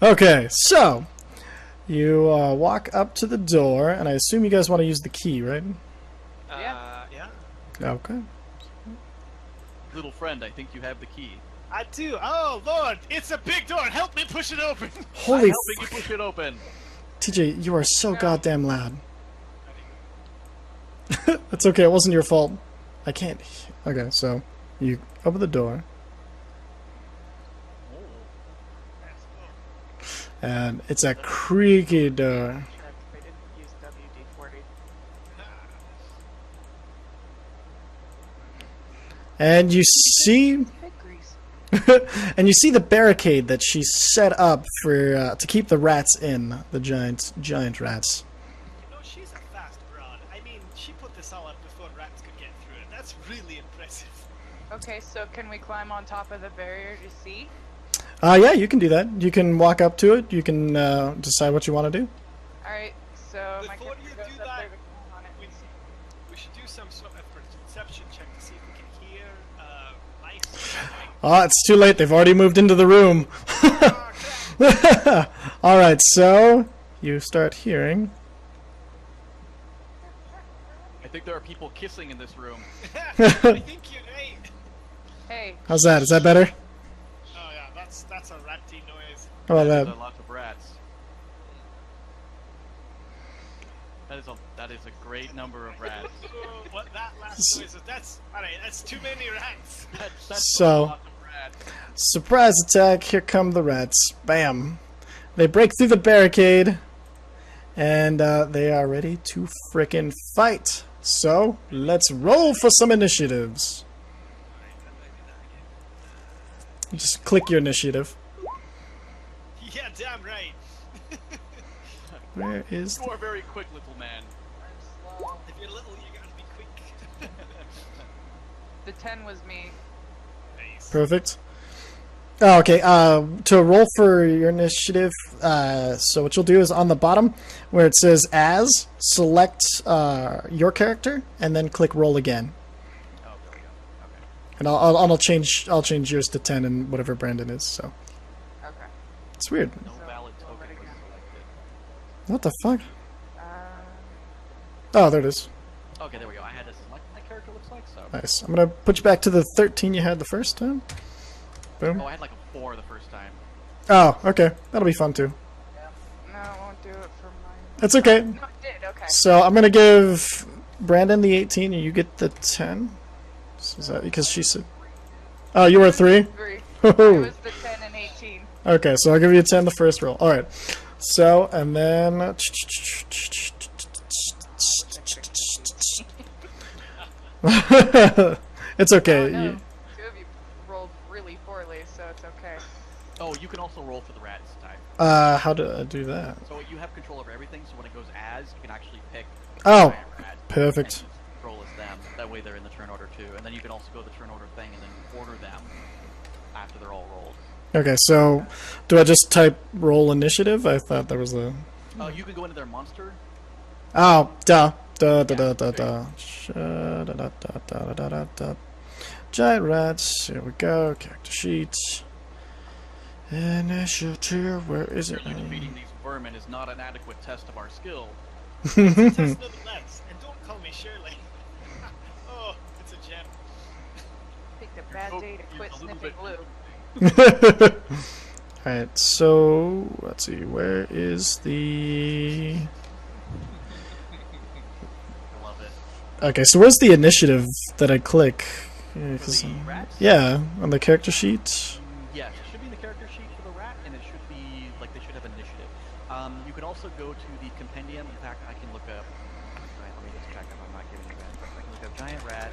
Okay, so you walk up to the door, and I assume you guys want to use the key, right? Yeah. Okay. Little friend, I think you have the key. I do. Oh Lord, it's a big door. Help me push it open. Holy I'm helping you push it open. TJ, you are so goddamn loud. It's okay, it wasn't your fault. I can't... Okay, so you open the door. And it's a creaky door. And you see... and you see the barricade that she set up for to keep the rats in, the giant rats. You know, she's a fast broad. I mean, she put this all up before rats could get through it. That's really impressive. Okay, so can we climb on top of the barrier to see? Yeah, you can do that. You can walk up to it. You can decide what you want to do. Alright, so my Before you character goes do up that, there to climb on it. we should do some sort of perception check to see if we can hear mice. Oh, it's too late. They've already moved into the room. Alright, so you start hearing. I think there are people kissing in this room. I think you're right. Hey, How's that? Is that better? Oh yeah, that's a ratty noise. How about There that? are lots of rats. That is a great number of rats. Oh, what that last noise is, that's alright, that's too many rats. That's So- a lot of rats. Surprise attack. Here come the rats. Bam. They break through the barricade. And they are ready to frickin' fight. So, let's roll for some initiatives. Just click your initiative. Yeah, damn right. Where is... You are very quick, little man. I'm slow. If you're little, you gotta be quick. The 10 was me. Nice. Perfect. Oh, okay. To roll for your initiative, so what you'll do is on the bottom where it says "as," select your character and then click roll again. Oh, there we go. Okay. And I'll change yours to 10 and whatever Brandon is. So Okay. it's weird. No So, valid roll token it was again. selected. What the fuck? Uh, Oh, there it is. Okay, there we go. I had to select my character, looks like, so. Nice. I'm gonna put you back to the 13 you had the first time. Boom. Oh, I had like a 4 the first time. Oh, okay. That'll be fun too. no, it won't do it for mine. That's okay. No, it did, okay. So I'm gonna give Brandon the 18 and you get the 10. Is that because she said... Oh, you were 3? 3. Oh. It was the 10 and 18. Okay, so I'll give you a 10 the first roll. Alright. So, and then... It's okay. Oh, no. You- 2 of you rolled really poorly, so it's okay. Oh, you can also roll for the rat this time. how do I do that? So you have control over everything, so when it goes as, you can actually pick Oh, giant rat perfect. and roll as them. That way they're in the turn order too. And then you can also go to the turn order thing and then order them after they're all rolled. Okay, so do I just type roll initiative? I thought there was a... You can go into their monster. Oh, duh. Da da da da da. Da da da da da da da. Giant rats. Here we go. Character sheet. Initiative. Where is it? Surely defeating these vermin is not an adequate test of our skill. Test nonetheless, and don't call me Shirley. Oh, it's a gem. Picked a bad day to quit A little sniffing bit- glue. Alright, so let's see. Where is the... I love it. Okay, so where's the initiative that I click? Yeah, For the rats? yeah, on the character sheet. Yes, it should be in the character sheet for the rat, and it should be, like, they should have initiative. You can also go to the compendium. In fact, I can look up... Right, let me just check if I'm not giving you that. I can look up giant rat.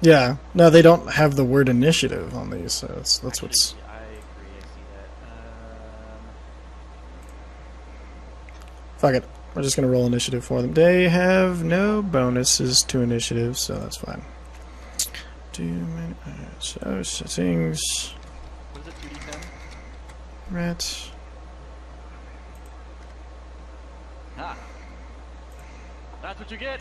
Yeah, no, they don't have the word initiative on these, so that's Actually, what's... I agree, I see that. Fuck it. We're just gonna roll initiative for them. They have no bonuses to initiative, so that's fine. So, settings... What is it, 2d10? Rat... Ah! That's what you get!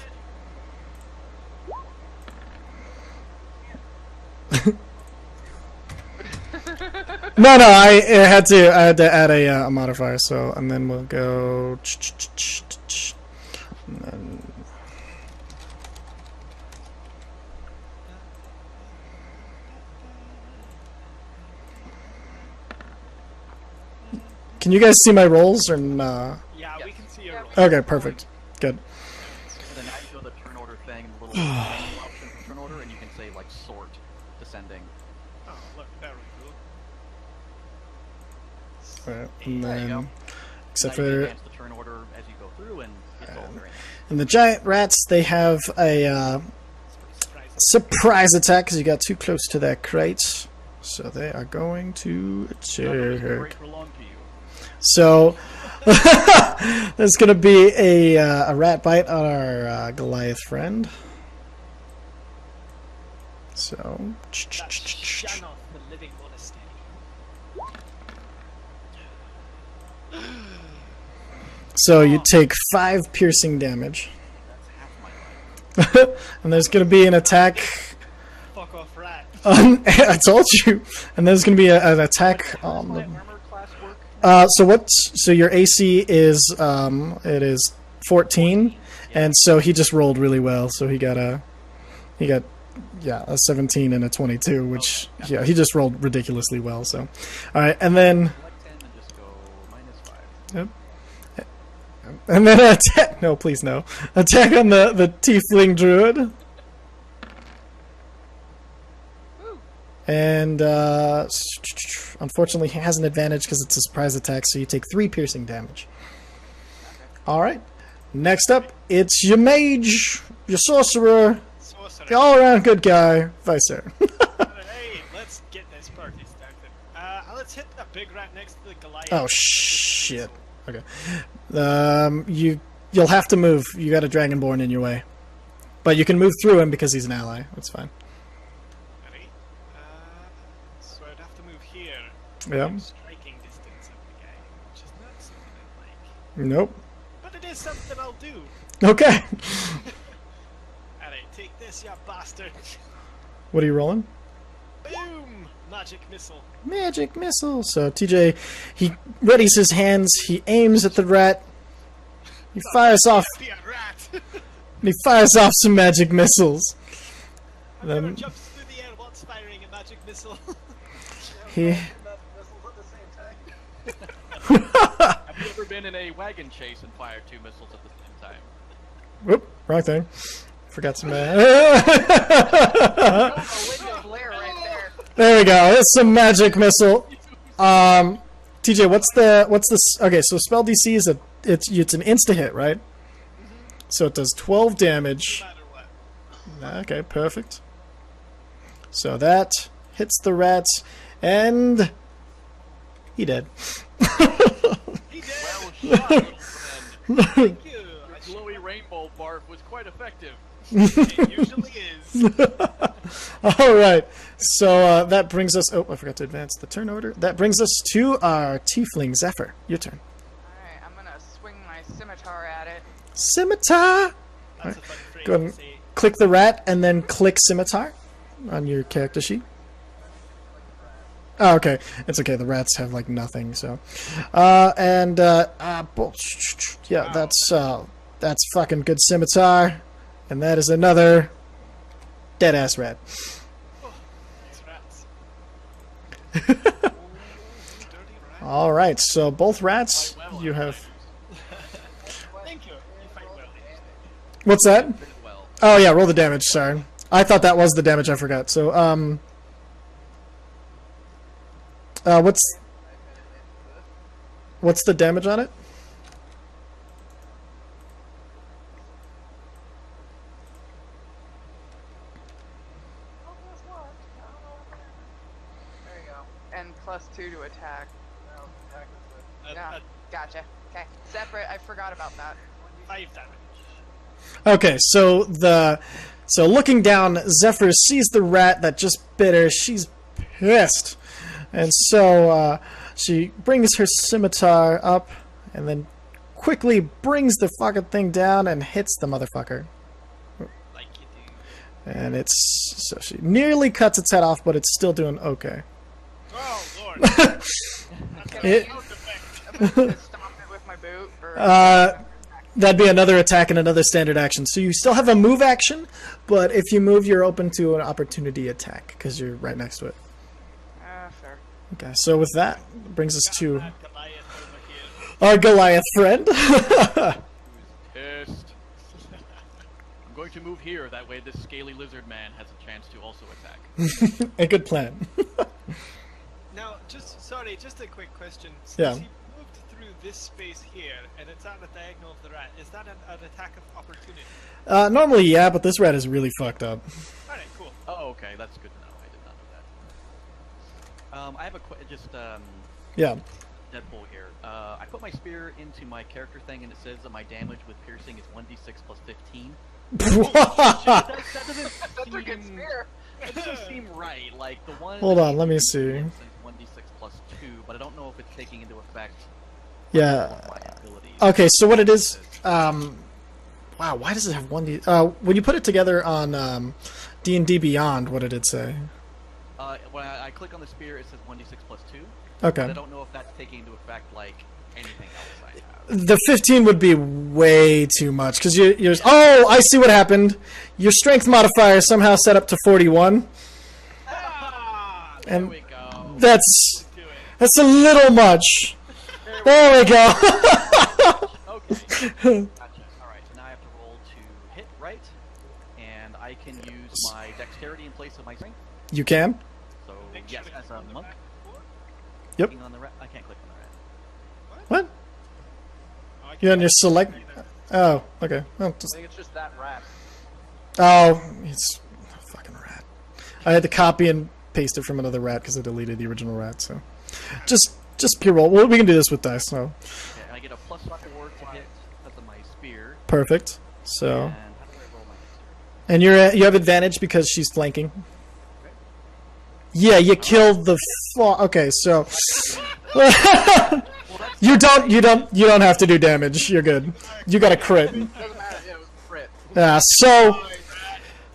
No, no, I had to add a modifier. So, and then we'll go. And then, can you guys see my rolls or nah? Yeah, we can see your roll. Okay, perfect. Good. So then now you go to the turn order thing, the little menu option for turn order, and you can say like sort descending. Oh, look, very cool. Right, and There you go. then, except Now you can for advance the turn order as you go through, and it's all very nice. and the giant rats, they have a Surprise. surprise attack because you got too close to that crate. So they are going to attack. Great belong to you. So there's going to be a rat bite on our Goliath friend. So That's Shannon, the living monastery. so you take 5 piercing damage, That's half my life. and there's going to be an attack. Fuck off, rat. I told you, and there's going to be an attack on My the. armor class work? So your AC is it is 14, and so he just rolled really well. So he got a 17 and a 22, which yeah, he just rolled ridiculously well. So, all right, and then Select 10 and just go -5. yep. And then attack. No, please no. Attack on the tiefling druid. And unfortunately, he has an advantage because it's a surprise attack. So you take 3 piercing damage. All right. Next up, it's your mage, your sorcerer, Sorcerer. the all-around good guy, Vicer. Hey, let's get this party started. Let's hit that big rat next to the Goliath. Oh shit. Okay. You'll have to move. You got a dragonborn in your way, but you can move through him because he's an ally. That's fine. Ready? So I'd have to move here. Yeah. Striking distance of the guy, which is not something I like. Nope. But it is something I'll do. Okay. Alright, take this, you bastard. What are you rolling? Boom! Magic missile. Magic missile. So TJ, he readies his hands. He aims at the rat. He fires off. Be a rat. And he fires off some magic missiles. I've never Then jumped through the air once firing a magic missile. he. Have you ever been in a wagon chase and fired 2 missiles at the same time? Whoop! Wrong thing. Forgot some. There we go. It's some magic missile. TJ, what's this? Okay, so spell DC is it's an insta hit, right? So it does 12 damage. No matter what. Okay, perfect. So that hits the rats, and he dead. He did! Well shot, little friend. Thank you! Your glowy rainbow barf was quite effective. It usually is. All right. So that brings us. Oh, I forgot to advance the turn order. That brings us to our tiefling Zephyr. Your turn. Alright, I'm gonna swing my scimitar at it. Scimitar. That's a fun phrase Go ahead to and say. click the rat, and then click scimitar on your character sheet. Oh, okay. It's okay. The rats have like nothing. So, yeah, that's fucking good scimitar, and that is another dead ass rat. These rats. Dirty rat. All right. So both rats, you have. Thank you. You fight well. What's that? Did well. Oh yeah, roll the damage. Sorry, I thought that was the damage. I forgot. So what's the damage on it? There you go. And +2 to attack. Yeah, gotcha. Okay. Separate, I forgot about that. 5 damage. Okay, so looking down, Zephyr sees the rat that just bit her. She's pissed, and so she brings her scimitar up, and then quickly brings the fucking thing down and hits the motherfucker. Like you do. And so she nearly cuts its head off, but it's still doing okay. Oh, Lord. sword. It- I'm gonna stomp it with my boot. Or That'd be another attack and another standard action. So you still have a move action, but if you move, you're open to an opportunity attack because you're right next to it. fair. Okay, so with that, brings us to Goliath over here. our Goliath friend. Pissed. I'm going to move here. That way, this scaly lizard man has a chance to also attack. A good plan. Now, just a quick question. Since Yeah. you moved through this space here, and it's at the diagonal of the rat, is that an attack of opportunity? Normally, yeah, but this rat is really fucked up. Alright, cool. Oh, okay, that's good to know. I did not know that. I have Yeah. Deadpool here. I put my spear into my character thing, and it says that my damage with piercing is 1d6 plus 15. that doesn't That's a good spear. That doesn't seem right. Like the one. Hold on, let me see. 1d6 plus 2, but I don't know if it's taking into effect. Yeah. My abilities. Okay, so what it is, wow, why does it have 1d? When you put it together on D&D Beyond, what did it say? When I click on the spear, it says 1d6 plus 2. Okay. But I don't know if that's taking into effect like anything else I have. The 15 would be way too much because you're. Oh, I see what happened. Your strength modifier is somehow set up to 41, Ah! There and we go. that's Do it. that's a little much. There we go. Okay. Gotcha. Alright, so now I have to roll to hit, right? And I can use my dexterity in place of my strength. You can. So, Make yes, sure to as click a on the monk. back door. Yep. Clicking on the rat. I can't click on the rat. What? Oh, I You're on your can't select. see that. Oh, okay. Well, I just, think it's just that rat. oh, it's a fucking rat. I had to copy and paste it from another rat because I deleted the original rat. So, just pure roll. Well, we can do this with dice. So, Okay, and I get a +4 to hit because of my spear. perfect. So, And how do I roll my dexterity? and you have advantage because she's flanking. Yeah, you killed the. Okay, so you don't have to do damage. You're good. You got a crit. Doesn't matter. Yeah, it was a crit. Yeah. So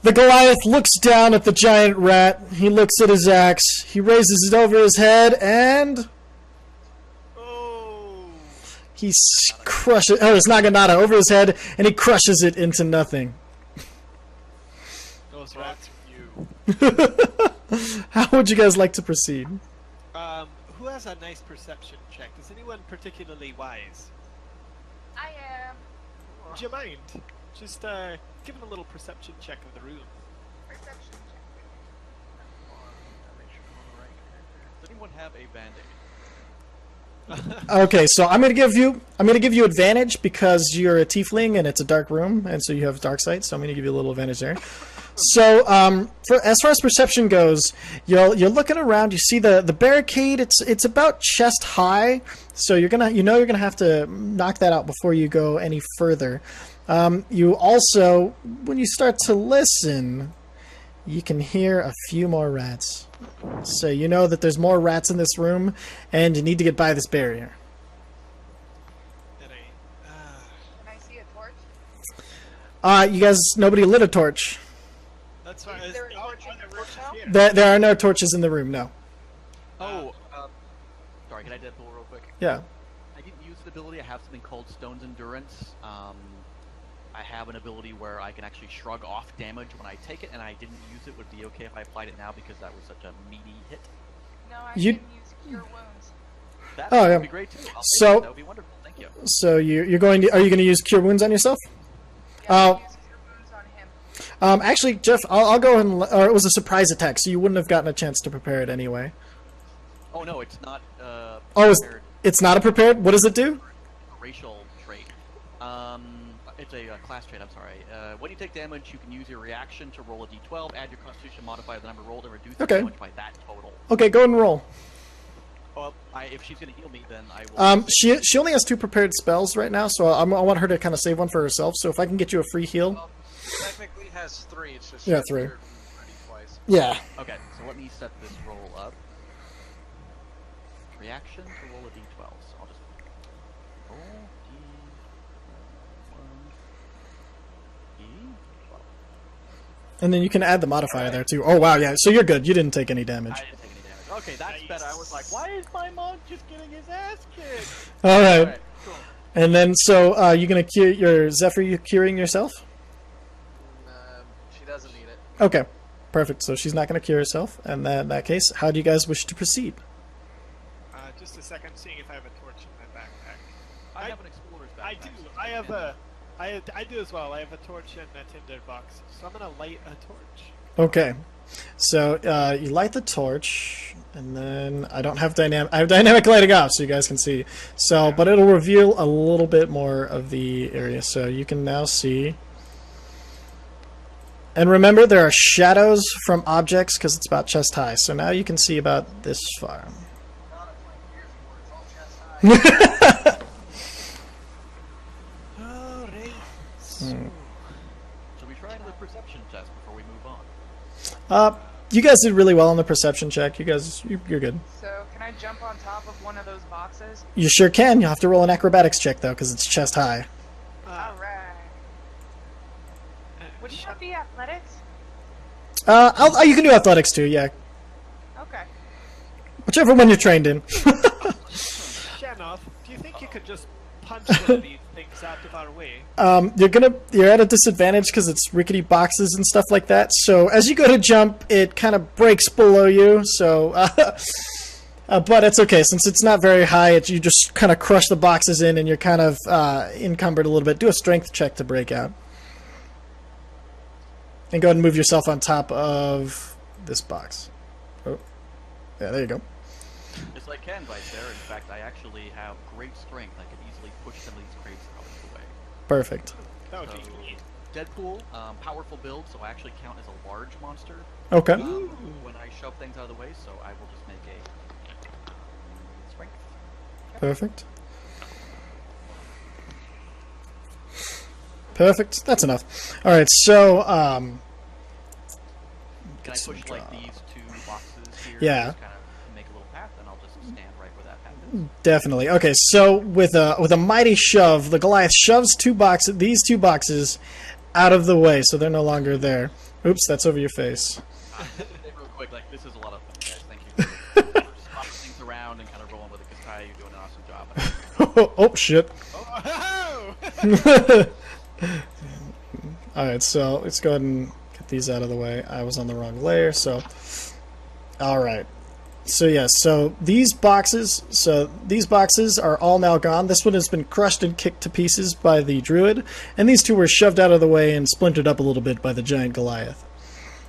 the Goliath looks down at the giant rat. He looks at his axe. He raises it over his head and Oh! he crushes. Oh, it's Naginata over his head, and he crushes it into nothing. Those rats are you. How would you guys like to proceed? Who has a nice perception check? Is anyone particularly wise? I am. Do you mind? Just giving a little perception check of the room. Perception check. Does anyone have a band-aid? Okay, so I'm gonna give you advantage because you're a tiefling and it's a dark room, and so you have dark sight. So I'm gonna give you a little advantage there. So, as far as perception goes, you're looking around. You see the barricade. It's about chest high. So you're gonna have to knock that out before you go any further. You also, when you start to listen, you can hear a few more rats. So you know that there's more rats in this room, and you need to get by this barrier. That Can I see a torch? You guys, nobody lit a torch. that's fine. Is there a torch in the room now? There are no torches in the room. No. Oh, sorry, can I Deadpool real quick? Yeah. I didn't use the ability. I have something called Stone's Endurance. I have an ability where I can actually shrug off damage when I take it, and I didn't use it. Would it be okay if I applied it now because that was such a meaty hit? No, I You- can use cure wounds. That Oh, would yeah. be great too. I'll take So- it. That would be wonderful. Thank you. So you're going to? Are you going to use cure wounds on yourself? Yeah, I can use cure wounds on him. Actually, Jeff, I'll go and. Or it was a surprise attack, so you wouldn't have gotten a chance to prepare it anyway. Oh no, it's not. Oh, prepared. it's not a prepared. What does it do? A racial trait. It's a class trait. I'm sorry. When you take damage, you can use your reaction to roll a d12, add your Constitution modifier to the number rolled, and reduce the Okay. damage by that total. Okay, go and roll. Well, if she's gonna heal me, then I will. She only has 2 prepared spells right now, so I want her to kind of save one for herself. So if I can get you a free heal. Well, technically has 3. It's just Yeah, 3. ready twice. Yeah. Okay, so let me set this roll up. Reaction to roll a d12. So I'll just roll d12. And then you can add the modifier there too. Oh wow, yeah. So you're good. You didn't take any damage. I didn't take any damage. Okay, that's better. I was like, why is my monk just getting his ass kicked? All right. Alright, cool. And then, so you gonna cure your Zephyr? You curing yourself? She doesn't need it. Okay, perfect. So she's not gonna cure herself. And then in that case, how do you guys wish to proceed? Just a second, seeing if I have a torch in my backpack. I have an explorer's backpack. I do. I have a. I do as well. I have a torch and a tinder box, so I'm gonna light a torch. Okay. So you light the torch, and then I don't have dynamic. I have dynamic lighting off, so you guys can see. So, but it'll reveal a little bit more of the area, so you can now see. And remember, there are shadows from objects because it's about chest high. So now you can see about this far. Alright. Should we try another perception test before we move on? You guys did really well on the perception check. You guys, you're good. So, can I jump on top of one of those boxes? You sure can. You'll have to roll an acrobatics check though, because it's chest high. Alright. Would you not be athletics? You can do athletics too. Yeah, Okay. whichever one you're trained in. Shanoff, do you think you could just punch one of these things out of our way? You're at a disadvantage because it's rickety boxes and stuff like that. So as you go to jump, it kind of breaks below you. So, but it's okay since it's not very high. You just kind of crush the boxes in, and you're kind of encumbered a little bit. Do a strength check to break out, and go ahead and move yourself on top of this box. Oh, yeah, there you go. Just like Ken right there. In fact, I actually have great strength. I could easily push some of these crates out of the way. Perfect. That would So, be neat. Deadpool, powerful build, so I actually count as a large monster Okay. when I shove things out of the way, so I will just make a strength. Perfect. Perfect. That's enough. All right. So, Can I some push like draw. these two boxes here? Yeah. Just kind of make a little path, and I'll just stand right where that path is. Definitely. Okay, so with a mighty shove, the Goliath shoves these two boxes out of the way, so they're no longer there. Oops, that's over your face. Real quick, like this is a lot of fun, guys. Thank you for swapping things around and kind of rolling with it. Because Ty, you're doing an awesome job. Oh shit. Oh! All right, so let's go ahead and get these out of the way. I was on the wrong layer, so all right. So yeah, so these boxes are all now gone. This one has been crushed and kicked to pieces by the druid, and these two were shoved out of the way and splintered up a little bit by the giant Goliath.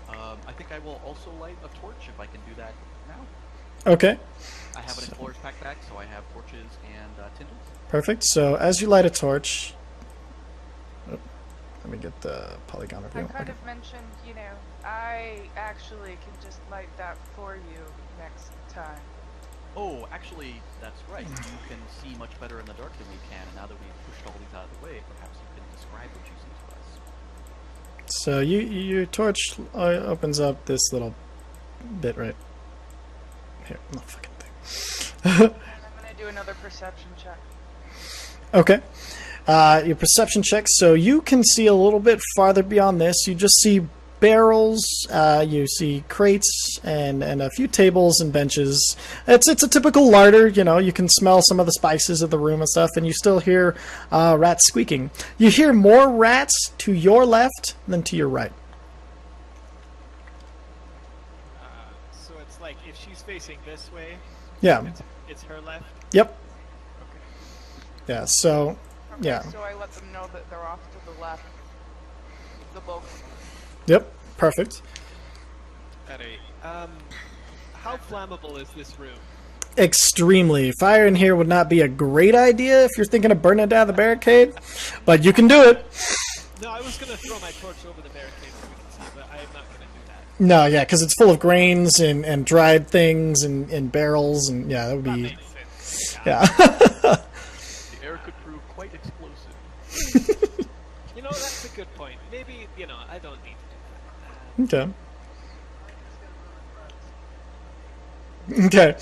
I think I will also light a torch if I can do that now. Okay, I have an explorer's backpack, so I have torches and tinder. perfect. So as you light a torch, let me get the polygon I review. kind Okay. of mentioned, I actually can just light that for you next time. Oh, actually, that's right. You can see much better in the dark than we can, and now that we've pushed all these out of the way, perhaps you can describe what you see to us. So your torch opens up this little bit right here. No fucking thing. And I'm gonna do another perception check. Okay. Your perception check, so you can see a little bit farther beyond this. You just see barrels, you see crates, and a few tables and benches. It's a typical larder, you can smell some of the spices of the room and stuff, and you still hear rats squeaking. You hear more rats to your left than to your right. So it's like if she's facing this way, Yeah. it's her left. Yep. Yeah, so, Okay, yeah. So I let them know that they're off to the left. The bulk. Yep, perfect. Alright. How flammable is this room? Extremely. Fire in here would not be a great idea if you're thinking of burning down the barricade, but you can do it. No, I was gonna throw my torch over the barricade so we can see, but I am not gonna do that. No, yeah, because it's full of grains and dried things and barrels, and yeah, that would That be, makes sense. yeah. The air could prove quite explosive. That's a good point. Maybe, I don't need to do that. Okay. Okay.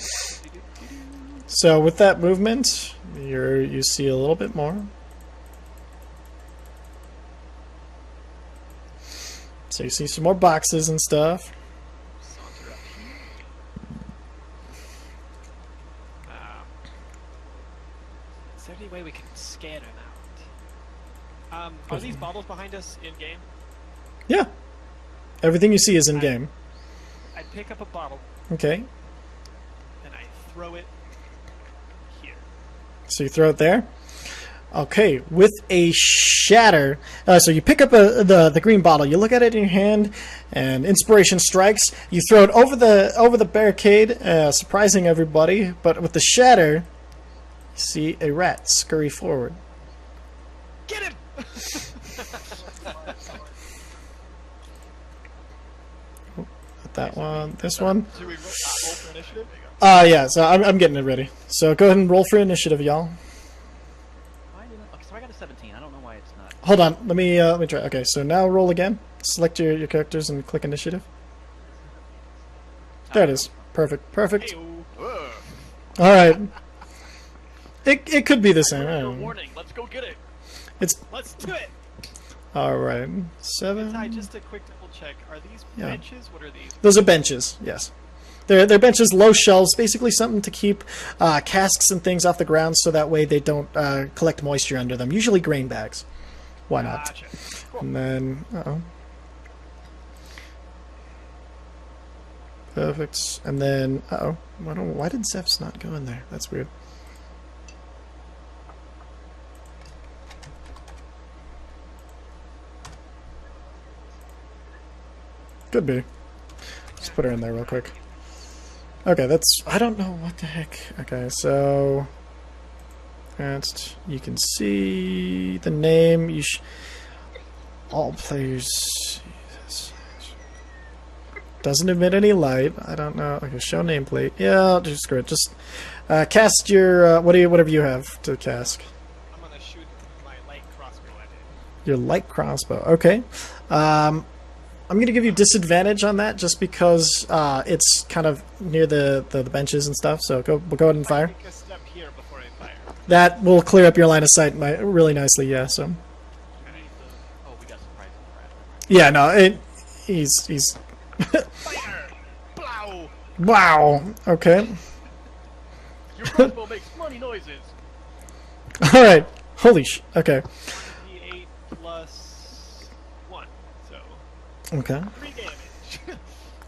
So with that movement, you see a little bit more. So you see some more boxes and stuff. Saunter up here. there any way we can scare him out? Are these bottles behind us in game? Yeah. Everything you see is in game. I pick up a bottle Okay. and I throw it here. So you throw it there. Okay, with a shatter. So you pick up the green bottle. You look at it in your hand, and inspiration strikes. You throw it over the barricade, surprising everybody. But with the shatter, you see a rat scurry forward. Get him! That one, this one. Should we roll for initiative? Yeah. So I'm getting it ready. So go ahead and roll for initiative, y'all. Okay, so I got a 17. I don't know why it's not. Hold on. Let me try. Okay. So now roll again. Select your characters and click initiative. There it is. Perfect. Perfect. Hey-o. All right. It could be the same. I don't know. Warning, let's go get it. Let's do it! All right. 7. Ty, just a quick double check. Are these Yeah. benches? What are these? Those are benches. Yes. They're benches, low shelves, basically something to keep casks and things off the ground, so that way they don't collect moisture under them. Usually grain bags. Why not? Gotcha. Cool. And then, perfect. And then, why did Zeph's not go in there? That's weird. Could be. Just put her in there real quick. Okay, that's... I don't know what the heck. Okay, so... That's... You can see the name. All players... see this. Doesn't emit any light. I don't know. Okay, show nameplate. Yeah, I'll just screw it. Just cast your... whatever you have to cast. I'm gonna shoot my light crossbow at it. Your light crossbow. Okay. I'm going to give you disadvantage on that just because it's kind of near the benches and stuff. So we'll go ahead and fire. Take a step here before I fire. That will clear up your line of sight really nicely. Yeah. So. Oh, we got surprised rat. Yeah. No. He's. Fire! Blow! Wow. Okay. Your crossbow makes money noises. All right. Holy sh. Okay. 1d8 plus 1. So, Okay. 3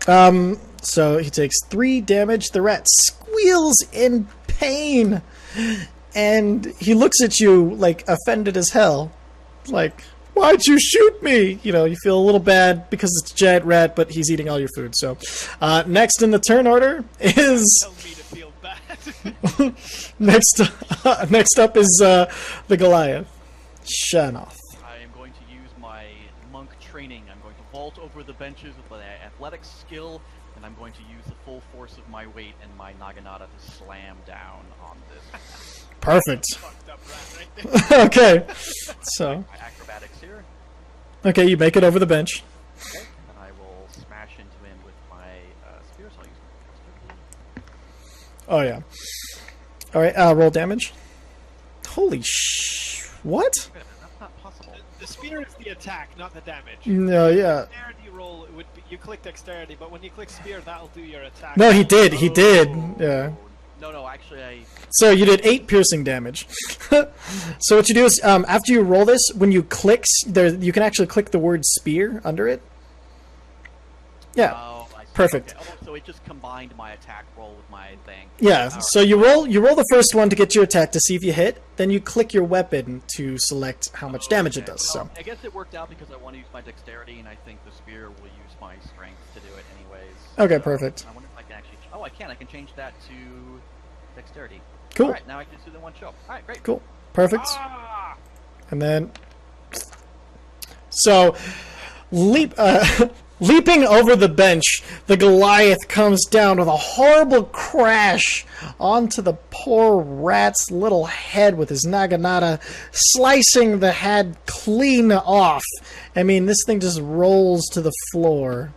damage. So he takes 3 damage. The rat squeals in pain, and he looks at you like offended as hell. Like, why'd you shoot me? You know, you feel a little bad because it's a giant rat, but he's eating all your food. So, next in the turn order is Tell me to feel bad. next up is the Goliath, Shanoff. I am going to use my monk training. I'm going to vault over the benches with my athletics skill, and I'm going to use the full force of my weight and my naginata to slam down on this. Perfect. Fucked up rat right there. Okay, so My acrobatics here. okay, you make it over the bench. Okay. And I will smash into him with my spear, so I'll use my dexterity. Oh yeah. All right, roll damage. Holy what? Wait a minute, that's not possible. The spear is the attack, not the damage. No, yeah. Dexterity roll, it would be, you click dexterity, but when you click spear, that'll do your attack. No, he did. He did. Yeah. No, actually, I... So you did 8 piercing damage. So what you do is, after you roll this, when you click, you can actually click the word spear under it. Yeah. Oh, I see. Perfect. Okay. Oh, so it just combined my attack roll with my thing. Yeah. Alright. So you roll the first one to get your attack to see if you hit. Then you click your weapon to select how much damage it does. So. Well, I guess it worked out because I want to use my dexterity, and I think the spear will use my strength to do it anyways. Okay, So, perfect. I wonder if I can actually... Oh, I can. I can change that to dexterity. Cool. Alright, now I can just do the one show. Alright, great. Cool. Perfect. Ah! And then, so leaping over the bench, the Goliath comes down with a horrible crash onto the poor rat's little head with his naginata, slicing the head clean off. I mean, this thing just rolls to the floor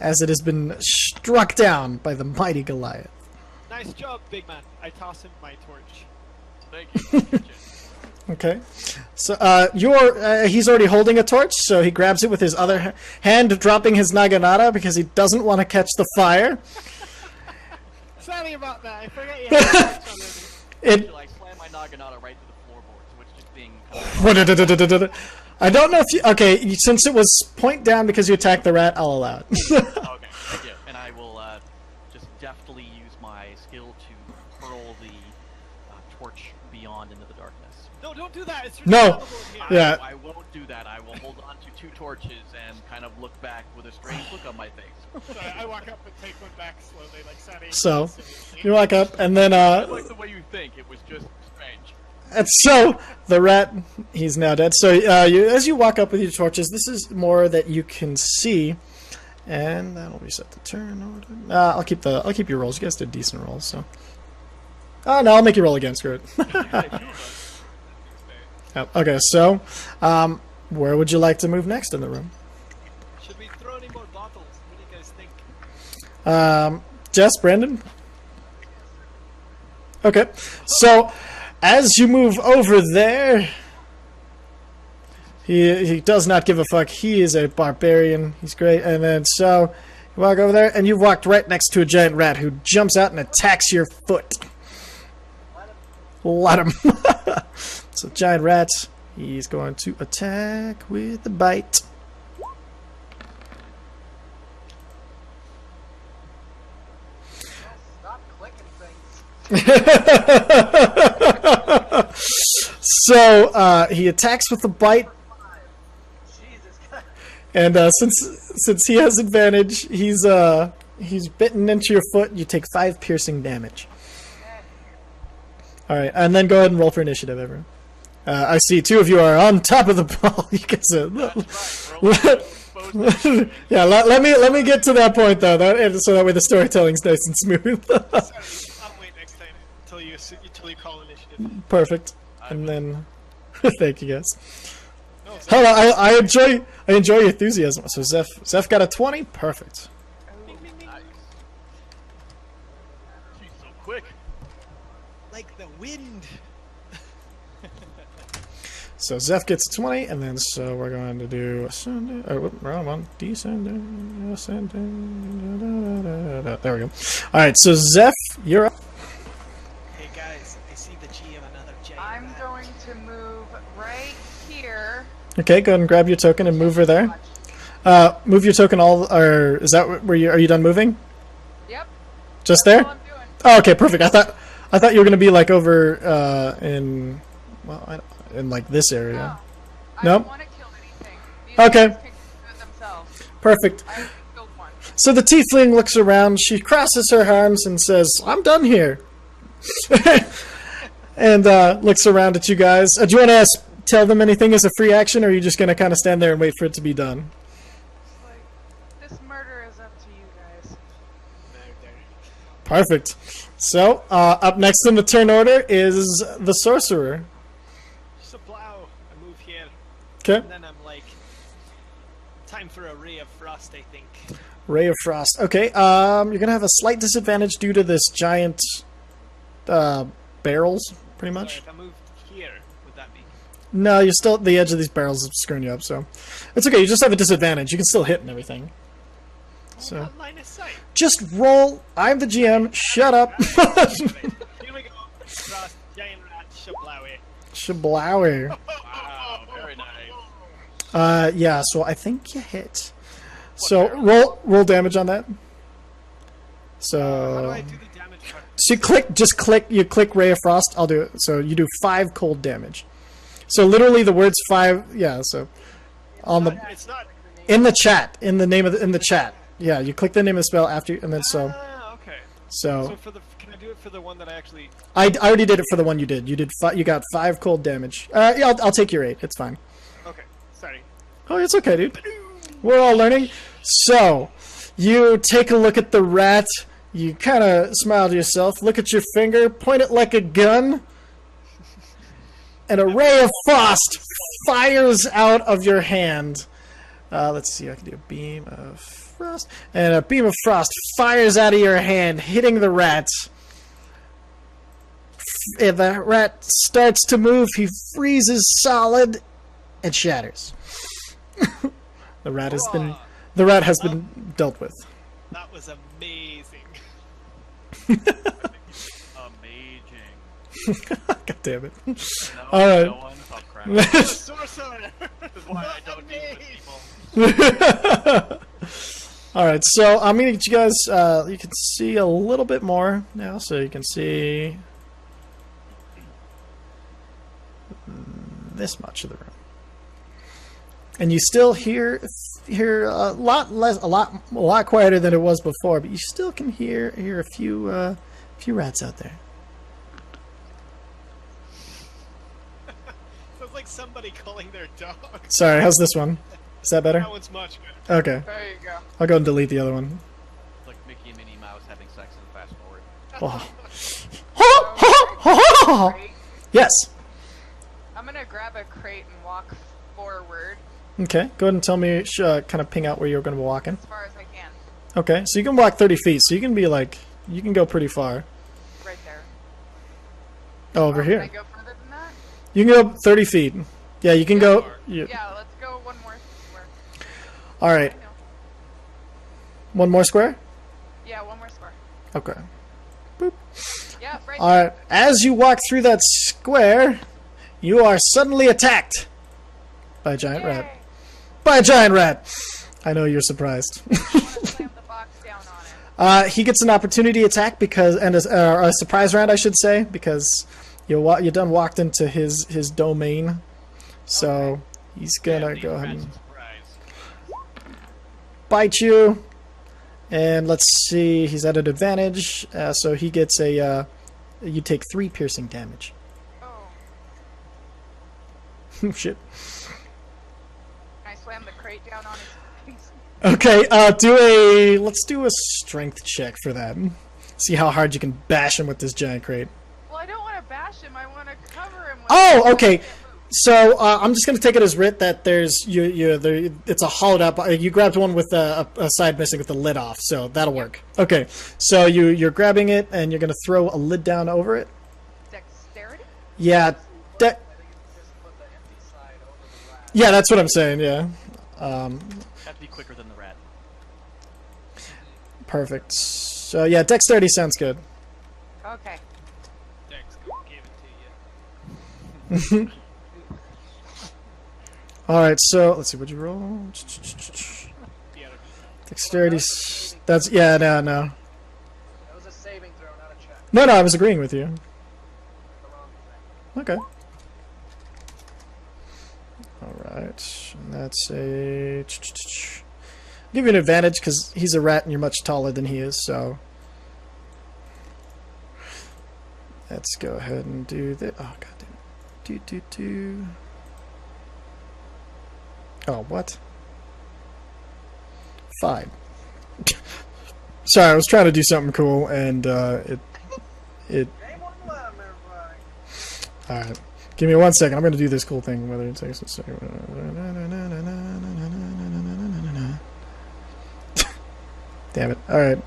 as it has been struck down by the mighty Goliath. Nice job, big man. I toss him my torch. Thank you. Okay, so he's already holding a torch, so he grabs it with his other hand, dropping his naginata because he doesn't want to catch the fire. Sorry about that. I forgot you had a torch already. It. I slammed my Naginata right to the floorboard, so it's just being. I don't know if you. Okay, since it was point down because you attacked the rat, I'll allow it. Okay, thank you. And I will just deftly use my skill to hurl the torch beyond into the darkness. No, don't do that. It's No. Yeah. I won't do that. I will hold on to 2 torches and kind of look back with a strange look on my face. So I walk up and take one back slowly, like Sunny. So, you walk up, and then, I like the way you think. It was just strange. and so, the rat, he's now dead. So, as you walk up with your torches, this is more that you can see, and that'll reset the turn order. I'll keep your rolls. You guys did decent rolls, so. Oh, no, I'll make you roll again, screw it. Yep. Okay, so, where would you like to move next in the room? Should we throw any more bottles? What do you guys think? Jess, Brandon? Okay, so, as you move over there, he does not give a fuck. He is a barbarian. He's great. And then, so, you walk over there, and you've walked right next to a giant rat who jumps out and attacks your foot. Let him. So, giant rat, he's going to attack with the bite. Stop clicking things. So, he attacks with the bite, Jesus Christ. and since he has advantage, he's bitten into your foot. You take 5 piercing damage. All right, and then go ahead and roll for initiative, everyone. I see 2 of you are on top of the ball. You guys are. Yeah, let me get to that point though. So that way the storytelling's nice and smooth. Sorry, I'll wait next time until you call initiative. Perfect. And then, thank you guys. No, Hold on, I enjoy your enthusiasm. So Zeph got a 20. Perfect. She's so quick. like the wind. So Zeph gets 20, and then so we're going to do ascending. Oh, wrong one. Descending, ascending. There we go. All right, so Zeph, you're up. Hey guys, I see the G of another giant I'm rat. going to move right here. Okay, go ahead and grab your token and move her there. Move your token all, or is that where you are? You done moving? Yep. Just That's there? all I'm doing. Oh, okay, perfect. I thought you were gonna be like over in in like this area. I Nope. don't want to kill anything. These Okay. guys can do it themselves. Perfect. I already killed one. So the tiefling looks around. She crosses her arms and says, "I'm done here," and looks around at you guys. Do you want to tell them anything as a free action, or are you just gonna kind of stand there and wait for it to be done? It's like, this murder is up to you guys. Perfect. So, up next in the turn order is the sorcerer. Supplow. I move here, Okay. and then I'm like, time for a ray of frost, I think. Ray of Frost. Okay, you're gonna have a slight disadvantage due to this giant barrels, pretty much. Sorry, if I moved here, would that be? No, you're still at the edge of these barrels screwing you up, so it's okay. You just have a disadvantage. You can still hit and everything. So Got line of sight. just roll. I'm the GM. Shut up. Here we go. Frost, giant rat, Shablowy. Shablower. Wow, very nice. Yeah. So I think you hit. So roll damage on that. How do So I do the damage part? so you click Ray of Frost. I'll do it. So you do 5 cold damage. So literally the words 5. Yeah. So on the It's not. in the chat in the chat. Yeah. You click the name of the spell after, and then so. Ah, okay. So So can I do it for the one that I actually? I already did it for the one you did. You did you got 5 cold damage. Yeah, I'll take your 8. It's fine. Okay, sorry. Oh, it's okay, dude. We're all learning. So, you take a look at the rat. You kind of smile to yourself. Look at your finger. Point it like a gun. And a ray of frost fires out of your hand. Let's see. I can do a beam of frost. And a beam of frost fires out of your hand, hitting the rat. If the rat starts to move, he freezes solid and shatters. The rat has been dealt with. That was amazing. Amazing. God damn it. No, All right. no one. Oh crap. Sorcerer! That's why I don't deal with people. Alright, so I'm gonna get you guys, you can see a little bit more now, so you can see this much of the room. And you still hear a lot quieter than it was before, but you still can hear a few rats out there. Sounds like somebody calling their dog. Sorry, how's this one? Is that better? That one's much better. Okay. There you go. I'll go and delete the other one. Like Mickey and Minnie Mouse having sex in fast forward. Oh. Crate. Yes. I'm gonna grab a crate and walk forward Okay, go ahead and tell me, kind of ping out where you're going to be walking. as far as I can. Okay, so you can walk 30 feet, so you can be like, you can go pretty far. Right there. Oh, over Can here. I go further than that? You can go 30 feet. Yeah, you can go. Yeah, let's go one more square. Alright, I know. one more square? Yeah, one more square. Okay. Yeah, right there. Alright, as you walk through that square, you are suddenly attacked by a giant rat. Yay. By a giant rat! I know you're surprised. I want to slam the box down on it. He gets an opportunity attack because, and a surprise round, I should say, because you done walked into his domain. So Okay. he's gonna Yeah, go these ahead rats and are surprised. bite you. And let's see, he's at an advantage, so he gets a. You take 3 piercing damage. Oh, Shit. can I slam the crate down on his face? Okay, let's do a strength check for that. See how hard you can bash him with this giant crate. Well, I don't want to bash him. I want to cover him with Oh, okay. So I'm just gonna take it as writ that there's it's a hollowed up. You grabbed one with a side missing with the lid off, so that'll work. Okay, so you're grabbing it and you're gonna throw a lid down over it. Dexterity? Yeah, I think you just put the empty side over the rat. yeah, that's what I'm saying. Yeah, Have to be quicker than the rat. perfect. So yeah, dexterity sounds good. Okay. Dex gave it to you. All right, so let's see. What'd you roll? Yeah, Dexterity. That's yeah. No. That was a saving throw, not a check. No. I was agreeing with you. The wrong thing. Okay. All right, and that's a. I'll give you an advantage because he's a rat and you're much taller than he is. So let's go ahead and do that. Oh god damn it. Do. Oh what? Fine. Sorry, I was trying to do something cool and it. Game on left, everybody. All right. Give me 1 second. I'm going to do this cool thing. Whether it takes a second. Damn it. All right.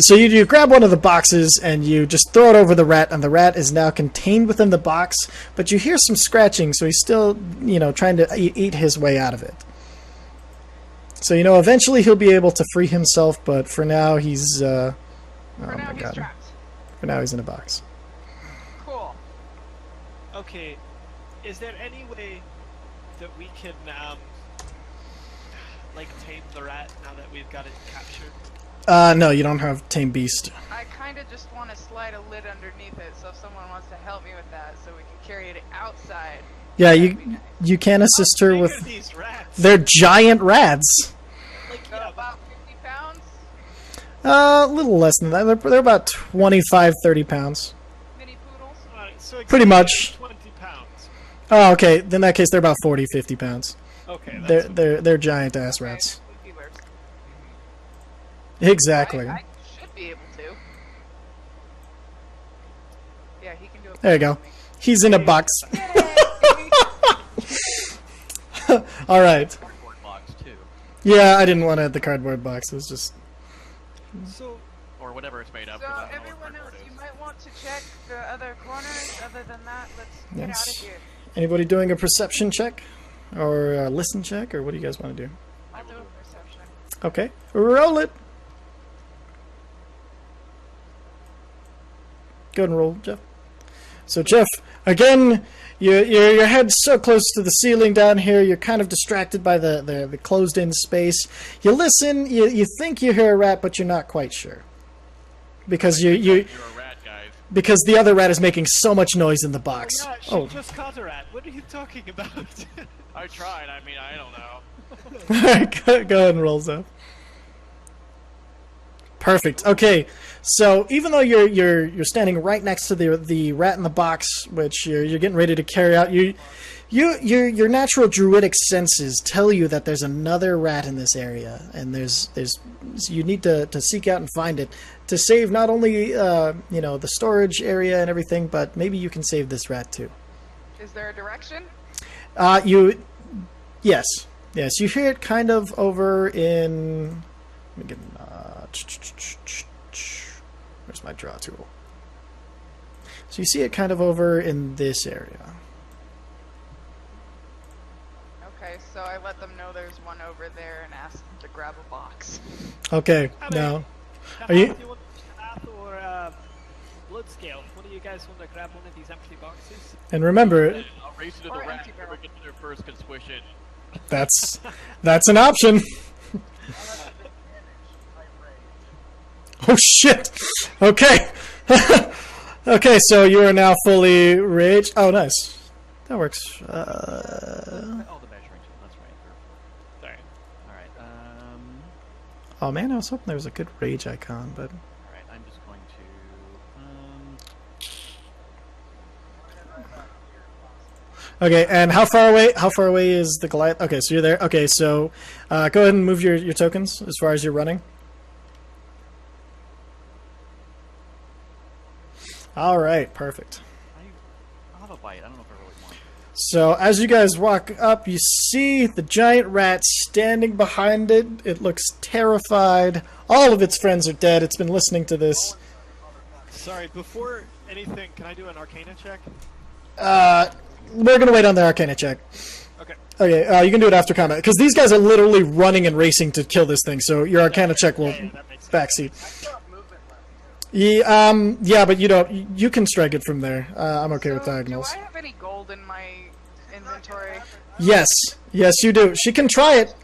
So you grab one of the boxes and you just throw it over the rat, and the rat is now contained within the box. But you hear some scratching, so he's still, trying to eat his way out of it. So eventually he'll be able to free himself, but for now he's. For Oh now, my he's god. trapped. For now he's in a box. Cool. Okay, is there any way that we can, tame the rat now that we've got it captured? No, you don't have Tame Beast. I kind of just want to slide a lid underneath it, so if someone wants to help me with that, so we can carry it outside. Yeah, that'd be nice. you can assist her How big with. are these rats? They're giant rats. Like, So yeah, about 50 pounds? A little less than that. They're about 25, 30 pounds. Mini poodles? alright, so Pretty exactly much. 20 pounds. Oh, okay. In that case, they're about 40, 50 pounds. Okay, that's They're giant ass rats. Okay, spooky bears. Exactly. I should be able to. Yeah, he can do it. There you go. He's in a box. Yay! All right. Cardboard box too, Yeah, I didn't want to add the cardboard box. It was just. So, or whatever it's made of. So 'cause I don't know what everyone else, cardboard you is. might want to check the other corners. Other than that, let's get Yes. out of here. Anybody doing a perception check, or a listen check, or what do you guys want to do? I'll do a perception. Okay, roll it. Go ahead and roll, Jeff. So Jeff, again, your head's so close to the ceiling down here. You're kind of distracted by the closed-in space. You listen. You think you hear a rat, but you're not quite sure because you're a rat, guys. Because the other rat is making so much noise in the box. Oh, yeah, she just caught a rat. What are you talking about? I tried. I mean, I don't know. Go ahead and roll, Zeph. Perfect. Okay, so even though you're standing right next to the rat in the box, which you're getting ready to carry out, your natural druidic senses tell you that there's another rat in this area, and you need to seek out and find it to save not only the storage area and everything, but maybe you can save this rat too. Is there a direction? Yes, you hear it kind of over in. Let me get. Where's my draw tool? So you see it kind of over in this area. Okay, so I let them know there's one over there and ask them to grab a box. Okay, now. Are you want path or blood scale? One of you guys want to grab one of these empty boxes? And remember, I'll race to the rat. Whoever gets there first can squish it. that's an option. Oh shit! Okay. Okay, so you are now fully raged. Oh, nice. That works. Oh, the measuring tool. That's right. Sorry. All right. Oh man, I was hoping there was a good rage icon, but. All right. I'm just going to. Okay, and how far away? How far away is the Goliath? Okay, so you're there. Okay, so go ahead and move your tokens as far as you're running. All right, perfect. I'll have a bite. I don't know if I really want. So as you guys walk up, you see the giant rat standing behind it. It looks terrified. All of its friends are dead. It's been listening to this. Sorry, before anything, can I do an Arcana check? We're going to wait on the Arcana check. Okay. Okay, you can do it after combat. Because these guys are literally running and racing to kill this thing, so your Arcana check will backseat. Yeah, but you can strike it from there. I'm okay with diagonals. Do I have any gold in my inventory? Yes, you do. She can try it.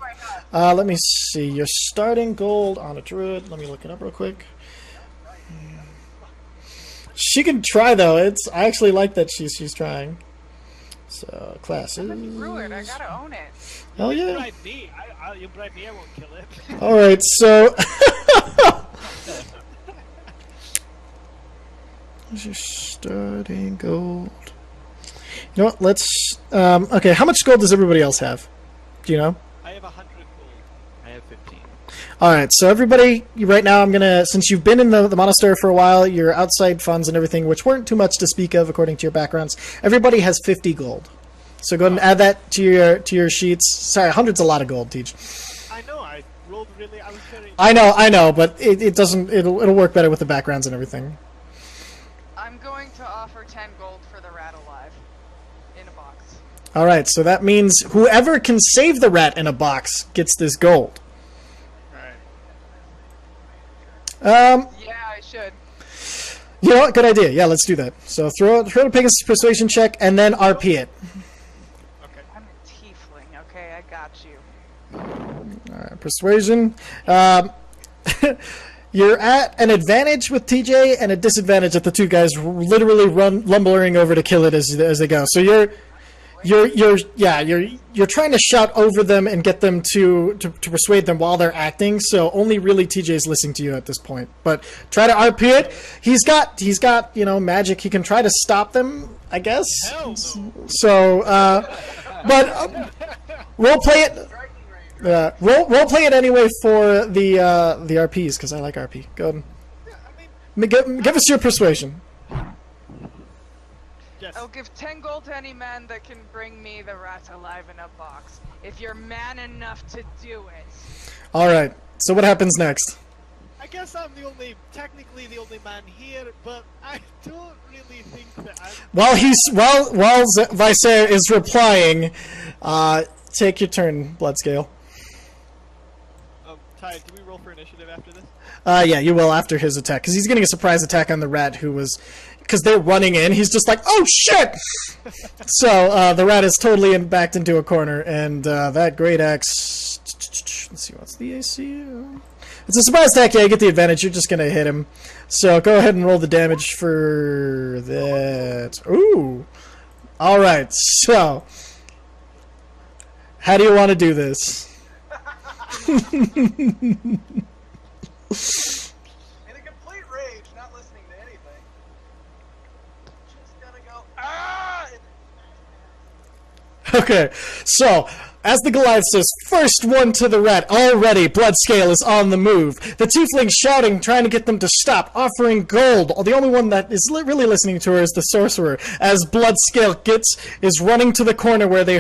Let me see. Your starting gold on a druid. Let me look it up real quick. She can try though. I actually like that she's trying. So classes. Druid, I gotta own it. Hell yeah. You bribe me. You bribe me, I won't kill it. All right, so. What's your starting gold? You know what? Let's. Okay, how much gold does everybody else have? Do you know? I have 100 gold. I have 15. All right, so everybody, right now, I'm gonna. Since you've been in the monastery for a while, your outside funds and everything, which weren't too much to speak of according to your backgrounds, everybody has 50 gold. So go ahead and add that to your sheets. Sorry, 100's a lot of gold, Teach. I know. I rolled really. I was very. I know, but it doesn't. It'll work better with the backgrounds and everything. I'm going to offer 10 gold for the rat alive. In a box. Alright, so that means whoever can save the rat in a box gets this gold. Alright. Yeah, I should. You know what? Good idea. Yeah, let's do that. So throw a Pegasus persuasion check and then RP it. Okay. I'm a tiefling, okay? I got you. Alright, persuasion. You're at an advantage with TJ and a disadvantage at the two guys literally lumbering over to kill it as they go. So you're trying to shout over them and get them to persuade them while they're acting. So only really TJ's listening to you at this point. But try to RP it. He's got magic. He can try to stop them, I guess. Hell no. So but role play it. We'll play it anyway for the RPs because I like RP. Go ahead. Give us your persuasion. Yes. I'll give 10 gold to any man that can bring me the rat alive in a box. If you're man enough to do it. All right. So what happens next? I guess I'm technically the only man here, but I don't really think that I'm. While Visair is replying, take your turn, Bloodscale. Ty, do we roll for initiative after this? Yeah, you will after his attack, because he's getting a surprise attack on the rat who was... Because they're running in, he's just like, oh shit! So, the rat is totally backed into a corner, and that great axe... Let's see, what's the AC? It's a surprise attack, yeah, you get the advantage, you're just gonna hit him. So, go ahead and roll the damage for that. Ooh! Alright, so... How do you want to do this? In a complete rage, not listening to anything. Just gonna go, ah! Okay, so, as the Goliath says, first one to the rat, already Bloodscale is on the move. The tiefling shouting, trying to get them to stop, offering gold. The only one that is really listening to her is the sorcerer, as Bloodscale is running to the corner where he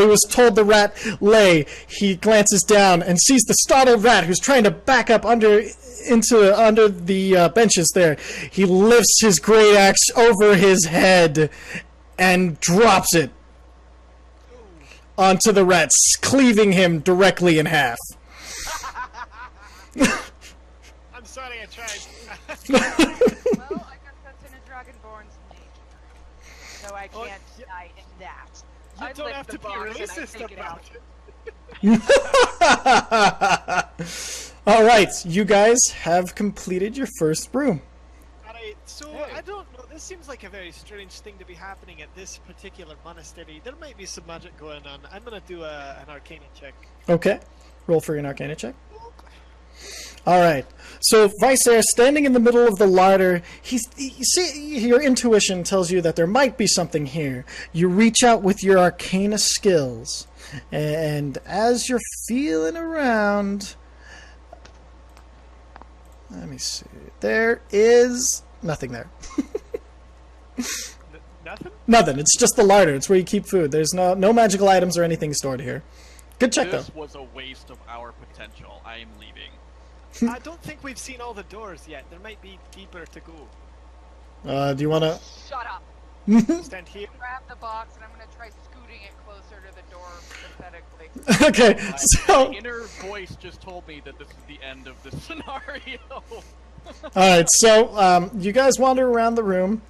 was told the rat lay. He glances down and sees the startled rat who's trying to back up under the benches there. He lifts his great axe over his head and drops it onto the rat, cleaving him directly in half. I'm sorry, I tried. Well, I guess that's in a Dragonborn's nature. So I can't die in that. You I'd don't lick have the to be box and I'd racist take it out. about it. Alright, you guys have completed your first brew. Alright, so I don't know, this seems like a very strange thing to be happening at this particular monastery. There might be some magic going on. I'm gonna do an arcana check. Okay, roll for an arcana check. Alright, so Visair, standing in the middle of the larder, your intuition tells you that there might be something here. You reach out with your arcana skills, and as you're feeling around... Let me see. There is nothing there. Nothing? Nothing. It's just the larder. It's where you keep food. There's no magical items or anything stored here. Good check, This though. was a waste of our potential. I am leaving. I don't think we've seen all the doors yet. There might be deeper to go. Do you want to... Shut up. Stand here. Grab the box and I'm gonna try scooting it closer to the door pathetically. Okay, My so... inner voice just told me that this is the end of this scenario. Alright, so, you guys wander around the room,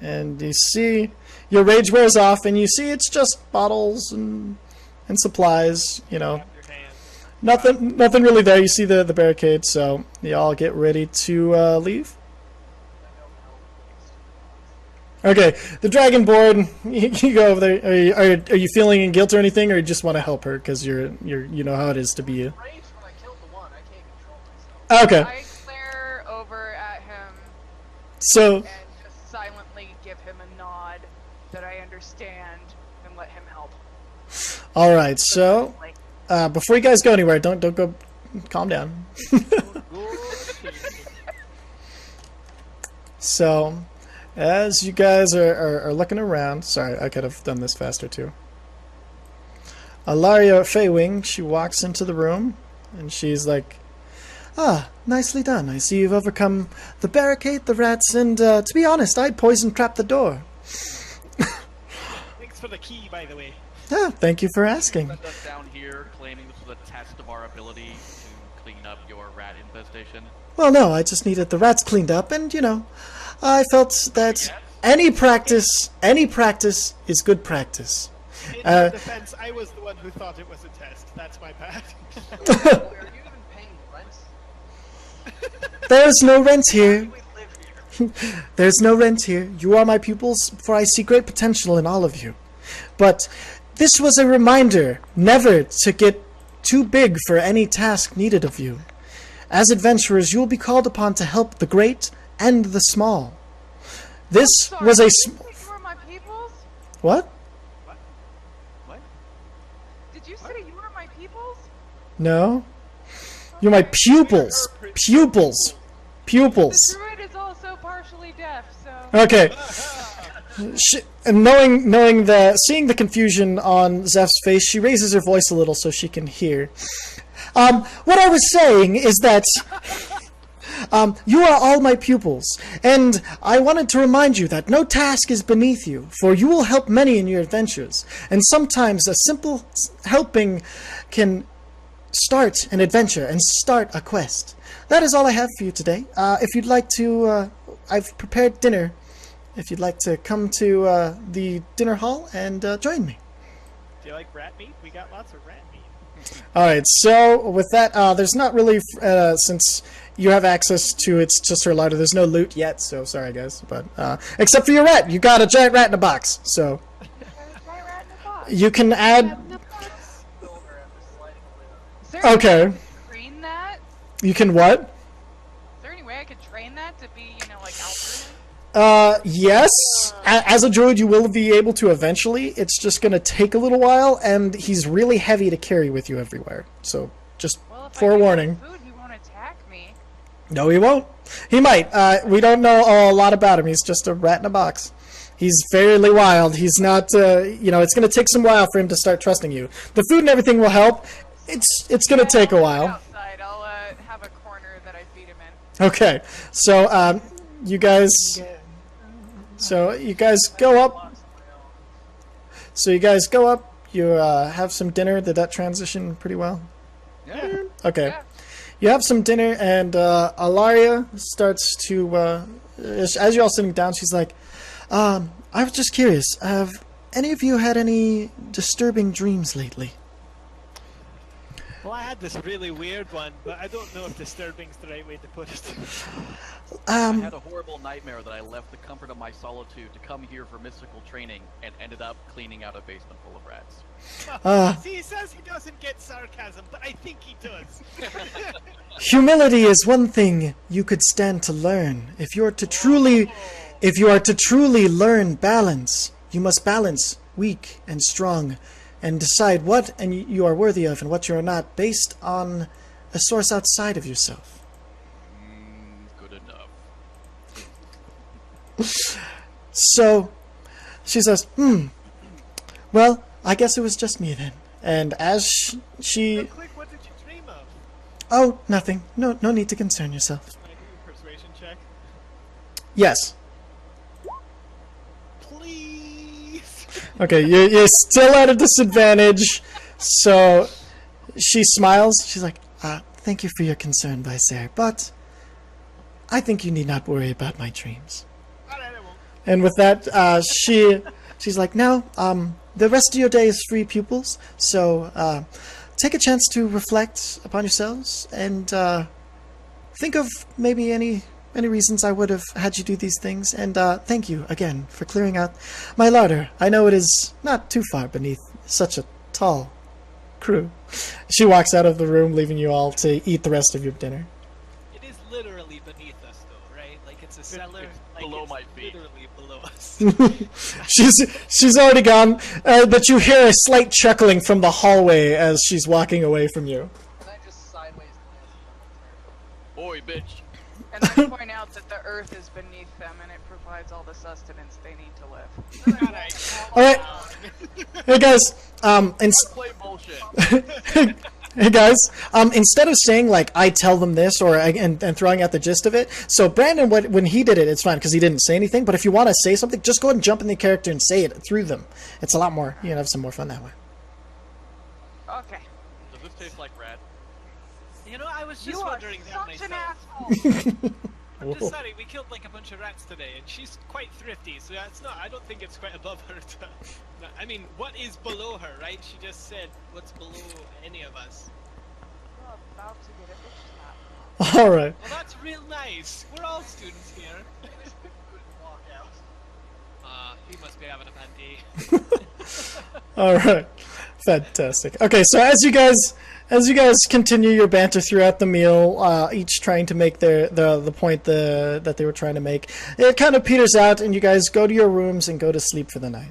and you see... Your rage wears off, and you see it's just bottles and supplies, you know. Grab your hand. Nothing really there. You see the barricade, so you all get ready to leave. Okay, the Dragonborn, you go over there. Are you feeling in guilt or anything, or you just want to help her because you know how it is to be a... Rage when I killed the one, I can't control myself. Okay, I glare over at him so and just silently give him a nod that I understand and let him help. all right. So before you guys go anywhere, don't go. Calm down. So, as you guys are looking around, sorry, I could have done this faster too. Alaria Feywing, she walks into the room, and she's like, "Ah, nicely done. I see you've overcome the barricade, the rats, and to be honest, I'd poison trap the door." Thanks for the key, by the way. Ah, thank you for asking. Send us down here claiming this was a test of our ability to clean up your rat infestation. Well, no, I just needed the rats cleaned up, and, you know, I felt that any practice is good practice. In your defense, I was the one who thought it was a test. That's my bad. Boy, are you even paying rent? There's no rent here. We live here. There's no rent here. You are my pupils, for I see great potential in all of you. But this was a reminder never to get too big for any task needed of you. As adventurers, you will be called upon to help the great and the small. This Sorry, was a... did you say you were my peoples? What? What? Did you say you were my peoples? No? You're my pupils. Pupils. Pupils. The druid is also partially deaf, so... Okay. And seeing the confusion on Zeph's face, she raises her voice a little so she can hear. What I was saying is that you are all my pupils, and I wanted to remind you that no task is beneath you, for you will help many in your adventures, and sometimes a simple helping can start an adventure and start a quest. That is all I have for you today. If you'd like to, I've prepared dinner. If you'd like to come to the dinner hall and join me. Do you like rat meat? We got lots of rat meat. Alright, so with that, there's not really, since you have access to it's just her larder, there's no loot yet, so sorry guys, but, except for your rat, you got a giant rat in a box, so. You can add... Okay. Train that? You can what? Is there any way I could train that to be, you know, like alternate? Yes. As a druid, you will be able to eventually. It's just gonna take a little while, and he's really heavy to carry with you everywhere. So, just forewarning. Food, he won't attack me. No, he won't. He might. We don't know a lot about him. He's just a rat in a box. He's fairly wild. He's not, you know, it's gonna take some while for him to start trusting you. The food and everything will help. It's gonna take a while. Outside. I'll have a corner that I feed him in. Okay. So, you guys... So you guys go up. You have some dinner. Did that transition pretty well? Yeah. Okay. Yeah. You have some dinner, and Alaria starts to, as you're all sitting down, she's like, I was just curious, have any of you had any disturbing dreams lately? Well, I had this really weird one, but I don't know if disturbing's the right way to put it. I had a horrible nightmare that I left the comfort of my solitude to come here for mystical training and ended up cleaning out a basement full of rats. See, he says he doesn't get sarcasm, but I think he does. Humility is one thing you could stand to learn. If you are to truly learn balance, you must balance weak and strong, and decide what you are worthy of and what you are not, based on a source outside of yourself. Good enough. So, she says, well, I guess it was just me then. And as she... Real quick, what did you dream of? Oh, nothing. No need to concern yourself. Can I do a persuasion check? Yes. Please. Okay, you're still at a disadvantage. So she smiles. She's like, thank you for your concern, Visair, but I think you need not worry about my dreams. Alright, I won't. And with that, she's like, now, the rest of your day is free pupils, so take a chance to reflect upon yourselves and think of maybe any reasons I would have had you do these things, and thank you again for clearing out my larder. I know it is not too far beneath such a tall crew. She walks out of the room, leaving you all to eat the rest of your dinner. It is literally beneath us, though, right? Like, it's a cellar. It's below my feet. Literally below us. She's already gone, but you hear a slight chuckling from the hallway as she's walking away from you. And I just sideways Oi, bitch. And I point out that the earth is beneath them and it provides all the sustenance they need to live. Alright. Alright. Hey guys, Play bullshit. hey guys, instead of saying like I tell them this or and throwing out the gist of it, so Brandon, when he did it, it's fine because he didn't say anything. But if you want to say something, just go ahead and jump in the character and say it through them. It's a lot more. You can have some more fun that way. Okay. Does this taste like rat? You know, I was just You are wondering that such an myself. asshole. I'm just sorry, we killed like a bunch of rats today, and she's quite thrifty, so that's not. I don't think it's quite above her to. I mean, what is below her, right? She just said, "What's below any of us?" You're about to get a bitch slap. All right. Well, that's real nice. We're all students here. walk out. He must be having a bad day. All right. Fantastic. Okay, so as you guys continue your banter throughout the meal, each trying to make the point that they were trying to make, it kind of peters out, and you guys go to your rooms and go to sleep for the night.